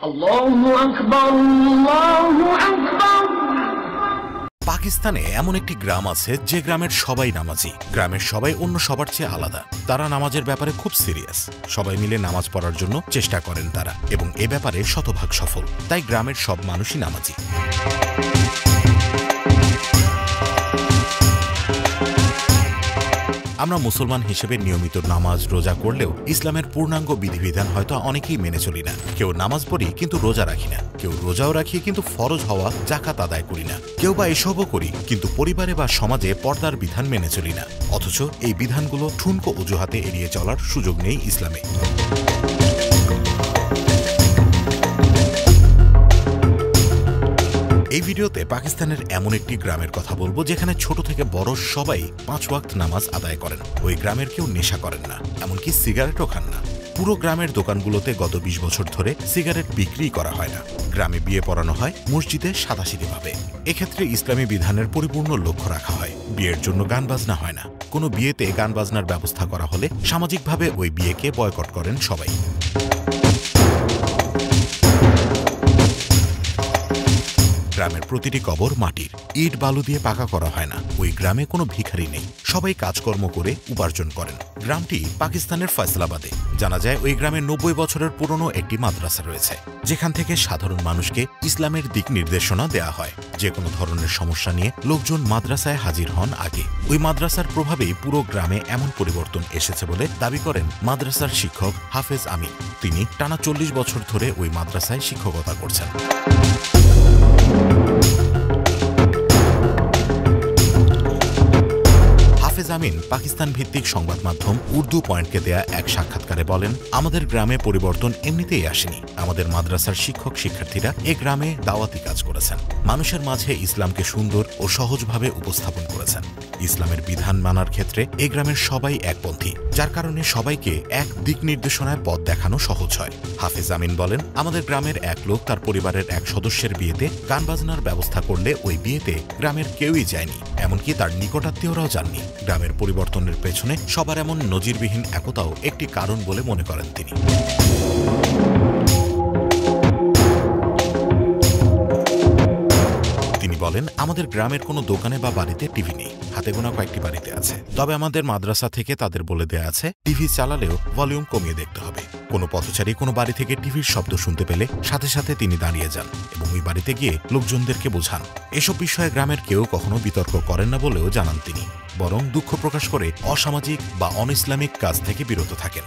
আল্লাহু আকবার, আল্লাহু আকবার। পাকিস্তানে এমন একটি গ্রাম আছে যে গ্রামের সবাই নামাজি। গ্রামের সবাই অন্য সবার চেয়ে আলাদা। তারা নামাজের ব্যাপারে খুব সিরিয়াস। সবাই মিলে নামাজ পড়ার জন্য চেষ্টা করেন তারা, এবং এ ব্যাপারে শতভাগ সফল। তাই গ্রামের সব মানুষই নামাজি। আমরা মুসলমান হিসেবে নিয়মিত নামাজ রোজা করলেও ইসলামের পূর্ণাঙ্গ বিধিবিধান হয়তো অনেকেই মেনে চলি না। কেউ নামাজ পড়ি কিন্তু রোজা রাখি না, কেউ রোজাও রাখি কিন্তু ফরজ হওয়া জাকাত আদায় করি না, কেউ বা এসবও করি কিন্তু পরিবারে বা সমাজে পর্দার বিধান মেনে চলি না। অথচ এই বিধানগুলো ঠুনকো অজুহাতে এড়িয়ে চলার সুযোগ নেই ইসলামে। এই ভিডিওতে পাকিস্তানের এমন একটি গ্রামের কথা বলবো যেখানে ছোট থেকে বড় সবাই 5 ওয়াক্ত নামাজ আদায় করেন। ওই গ্রামের কেউ নেশা করেন না, এমনকি সিগারেটও খান না। পুরো গ্রামের দোকানগুলোতে গত 20 বছর ধরে সিগারেট বিক্রি করা হয় না। গ্রামে বিয়ে পড়ানো হয় মসজিদে সাদাসিধেভাবে। এক্ষেত্রে ইসলামী বিধানের পরিপূর্ণ লক্ষ্য রাখা হয়। বিয়ের জন্য গান বাজনা হয় না। কোনো বিয়েতে গান বাজনার ব্যবস্থা করা হলে সামাজিকভাবে ওই বিয়েকে বয়কট করেন সবাই। গ্রামের প্রতিটি কবর মাটির, ইট বালু দিয়ে পাকা করা হয় না। ওই গ্রামে কোনো ভিখারি নেই, সবাই কাজকর্ম করে উপার্জন করেন। গ্রামটি পাকিস্তানের ফয়সালাবাদে। জানা যায় ওই গ্রামে 90 বছরের পুরনো একটি মাদ্রাসা রয়েছে, যেখান থেকে সাধারণ মানুষকে ইসলামের দিক নির্দেশনা দেয়া হয়। যে কোনো ধরনের সমস্যা নিয়ে লোকজন মাদ্রাসায় হাজির হন আগে। ওই মাদ্রাসার প্রভাবেই পুরো গ্রামে এমন পরিবর্তন এসেছে বলে দাবি করেন মাদ্রাসার শিক্ষক হাফেজ আমিন। তিনি টানা 40 বছর ধরে ওই মাদ্রাসায় শিক্ষকতা করছেন। হাফেজ আমিন পাকিস্তান ভিত্তিক সংবাদ মাধ্যম উর্দু পয়েন্টকে দেয়া এক সাক্ষাৎকারে বলেন, আমাদের গ্রামে পরিবর্তন এমনিতেই আসেনি। আমাদের মাদ্রাসার শিক্ষক শিক্ষার্থীরা এ গ্রামে দাওয়াতি কাজ করেছেন, মানুষের মাঝে ইসলামকে সুন্দর ও সহজভাবে উপস্থাপন করেছেন। ইসলামের বিধান মানার ক্ষেত্রে এ গ্রামের সবাই একপন্থী, যার কারণে সবাইকে এক দিক নির্দেশনায় পথ দেখানো সহজ হয়। হাফেজ আমিন বলেন, আমাদের গ্রামের এক লোক তার পরিবারের এক সদস্যের বিয়েতে গান বাজনার ব্যবস্থা করলে ওই বিয়েতে গ্রামের কেউই যায়নি, এমনকি তার নিকটাত্মীয়রাও যাননি। গ্রামের পরিবর্তনের পেছনে সবার এমন নজিরবিহীন একতাও একটি কারণ বলে মনে করেন তিনি। তিনি বলেন, আমাদের গ্রামের কোনো দোকানে বা বাড়িতে টিভি নেই, হাতে গোনা কয়েকটি বাড়িতে আছে। তবে আমাদের মাদ্রাসা থেকে তাদের বলে দেয়া আছে টিভি চালালেও ভলিউম কমিয়ে দেখতে হবে। কোনো পথচারী কোনো বাড়ি থেকে টিভির শব্দ শুনতে পেলে সাথে সাথে তিনি দাঁড়িয়ে যান এবং ওই বাড়িতে গিয়ে লোকজনদেরকে বোঝান। এসব বিষয়ে গ্রামের কেউ কখনো বিতর্ক করেন না বলেও জানান তিনি, বরং দুঃখ প্রকাশ করে অসামাজিক বা অনইসলামিক কাজ থেকে বিরত থাকেন।